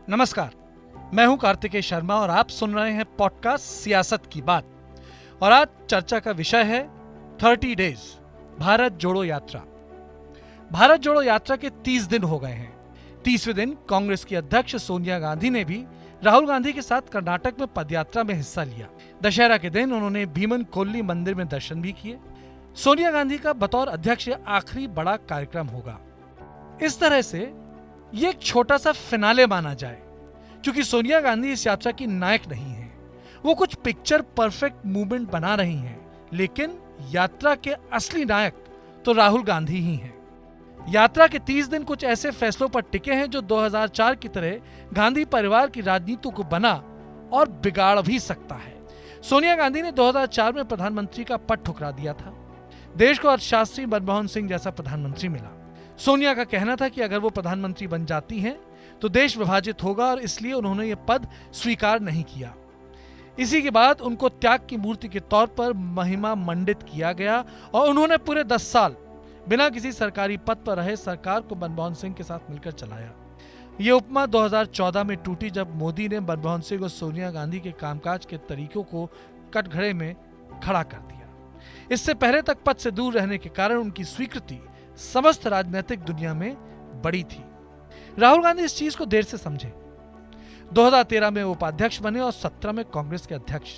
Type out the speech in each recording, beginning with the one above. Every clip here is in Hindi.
नमस्कार, मैं हूं कार्तिकेय शर्मा और आप सुन रहे हैं पॉडकास्ट सियासत की बात। और आज चर्चा का विषय है 30 डेज भारत जोड़ो यात्रा। भारत जोड़ो यात्रा के 30 दिन हो गए हैं। 30वें दिन कांग्रेस की अध्यक्ष सोनिया गांधी ने भी राहुल गांधी के साथ कर्नाटक में पदयात्रा में हिस्सा लिया। दशहरा के दिन उन्होंने भीमन कोल्ली मंदिर में दर्शन भी किए। सोनिया गांधी का बतौर अध्यक्ष आखिरी बड़ा कार्यक्रम होगा। इस तरह से ये एक छोटा सा फिनाले माना जाए, क्योंकि सोनिया गांधी इस यात्रा की नायक नहीं है। वो कुछ पिक्चर परफेक्ट मूवमेंट बना रही हैं, लेकिन यात्रा के असली नायक तो राहुल गांधी ही हैं। यात्रा के 30 दिन कुछ ऐसे फैसलों पर टिके हैं जो 2004 की तरह गांधी परिवार की राजनीति को बना और बिगाड़ भी सकता है। सोनिया गांधी ने 2004 में प्रधानमंत्री का पद ठुकरा दिया था। देश को अर्थशास्त्री मनमोहन सिंह जैसा प्रधानमंत्री मिला। सोनिया का कहना था कि अगर वो प्रधानमंत्री बन जाती हैं तो देश विभाजित होगा, और इसलिए उन्होंने ये पद स्वीकार नहीं किया। इसी के बाद उनको त्याग की मूर्ति के तौर पर महिमा मंडित किया गया और उन्होंने पूरे 10 साल बिना किसी सरकारी पद पर रहे सरकार को मनमोहन सिंह के साथ मिलकर चलाया। ये उपमा 2014 में टूटी, जब मोदी ने मनमोहन सिंह और सोनिया गांधी के कामकाज के तरीकों को कटघरे में खड़ा कर दिया। इससे पहले तक पद से दूर रहने के कारण उनकी स्वीकृति समस्त राजनीतिक दुनिया में बड़ी थी। राहुल गांधी इस चीज को देर से समझे। 2013 में उपाध्यक्ष बने और 17 में कांग्रेस के अध्यक्ष।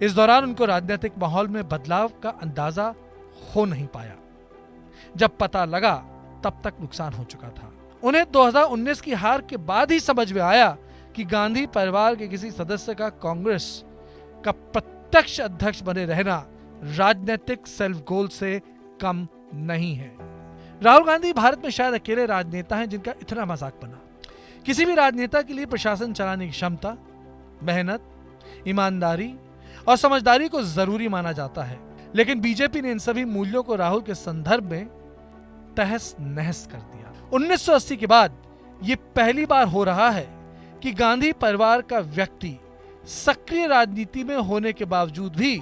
इस दौरान उनको राजनीतिक माहौल में बदलाव का अंदाजा हो नहीं पाया। जब पता लगा तब तक नुकसान हो चुका था। उन्हें 2019 की हार के बाद ही समझ में आया कि गांधी परिवार के किसी सदस्य का कांग्रेस का प्रत्यक्ष अध्यक्ष बने रहना राजनीतिक सेल्फ गोल से कम नहीं है। राहुल गांधी भारत में शायद अकेले राजनेता हैं जिनका इतना मजाक बना। किसी भी राजनेता के लिए प्रशासन चलाने की क्षमता, मेहनत, ईमानदारी और समझदारी को जरूरी माना जाता है, लेकिन बीजेपी ने इन सभी मूल्यों को राहुल के संदर्भ में तहस नहस कर दिया। 1980 के बाद ये पहली बार हो रहा है कि गांधी परिवार का व्यक्ति सक्रिय राजनीति में होने के बावजूद भी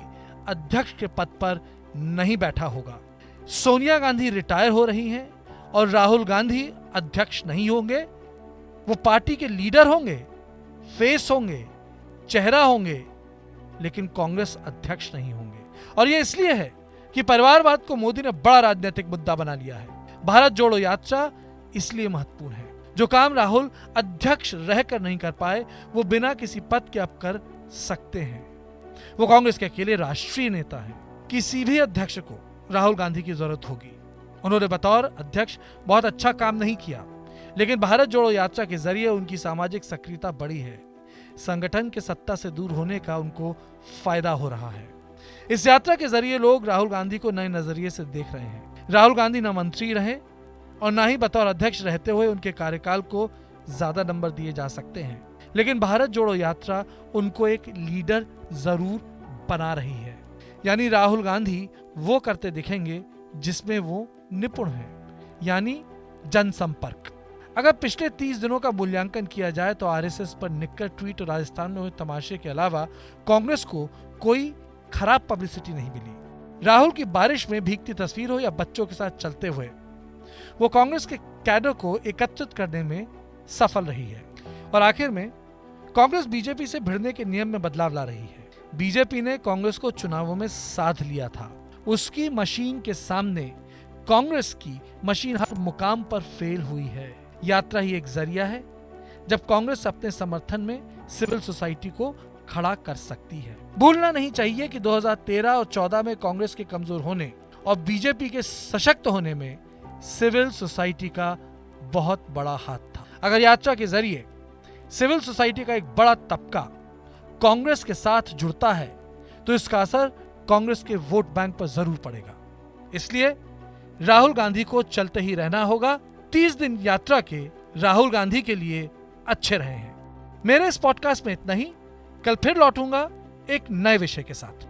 अध्यक्ष के पद पर नहीं बैठा होगा। सोनिया गांधी रिटायर हो रही हैं और राहुल गांधी अध्यक्ष नहीं होंगे। वो पार्टी के लीडर होंगे, फेस होंगे, चेहरा होंगे, लेकिन कांग्रेस अध्यक्ष नहीं होंगे। और ये इसलिए है कि परिवारवाद को मोदी ने बड़ा राजनीतिक मुद्दा बना लिया है। भारत जोड़ो यात्रा इसलिए महत्वपूर्ण है। जो काम राहुल अध्यक्ष रहकर नहीं कर पाए, वो बिना किसी पद के अब कर सकते हैं। वो कांग्रेस के अकेले राष्ट्रीय नेता हैं। किसी भी अध्यक्ष को राहुल गांधी की जरूरत होगी। उन्होंने बतौर अध्यक्ष बहुत अच्छा काम नहीं किया, लेकिन भारत जोड़ो यात्रा के जरिए उनकी सामाजिक सक्रियता बढ़ी है। संगठन के सत्ता से दूर होने का उनको फायदा हो रहा है। इस यात्रा के जरिए लोग राहुल गांधी को नए नजरिए से देख रहे हैं। राहुल गांधी न मंत्री रहे और न ही बतौर अध्यक्ष रहते हुए उनके कार्यकाल को ज्यादा नंबर दिए जा सकते हैं, लेकिन भारत जोड़ो यात्रा उनको एक लीडर जरूर बना रही है। यानी राहुल गांधी वो करते दिखेंगे जिसमें वो निपुण हैं, यानी जनसंपर्क। अगर पिछले 30 दिनों का मूल्यांकन किया जाए तो आरएसएस पर निक्कर ट्वीट और राजस्थान में हुए तमाशे के अलावा कांग्रेस को कोई खराब पब्लिसिटी नहीं मिली। राहुल की बारिश में भीगती तस्वीर हो या बच्चों के साथ चलते हुए, वो कांग्रेस के कैडर को एकत्रित करने में सफल रही है। और आखिर में कांग्रेस बीजेपी से भिड़ने के नियम में बदलाव ला रही है। बीजेपी ने कांग्रेस को चुनावों में साध लिया था। उसकी मशीन के सामने कांग्रेस की मशीन हर मुकाम पर फेल हुई है। यात्रा ही एक जरिया है जब कांग्रेस अपने समर्थन में सिविल सोसाइटी को खड़ा कर सकती है। भूलना नहीं चाहिए कि 2013 और 14 में कांग्रेस के कमजोर होने और बीजेपी के सशक्त होने में सिविल सोसाइटी का बहुत बड़ा हाथ था। अगर यात्रा के जरिए सिविल सोसाइटी का एक बड़ा तबका कांग्रेस के साथ जुड़ता है तो इसका असर कांग्रेस के वोट बैंक पर जरूर पड़ेगा। इसलिए राहुल गांधी को चलते ही रहना होगा। 30 दिन यात्रा के राहुल गांधी के लिए अच्छे रहे हैं। मेरे इस पॉडकास्ट में इतना ही। कल फिर लौटूंगा एक नए विषय के साथ।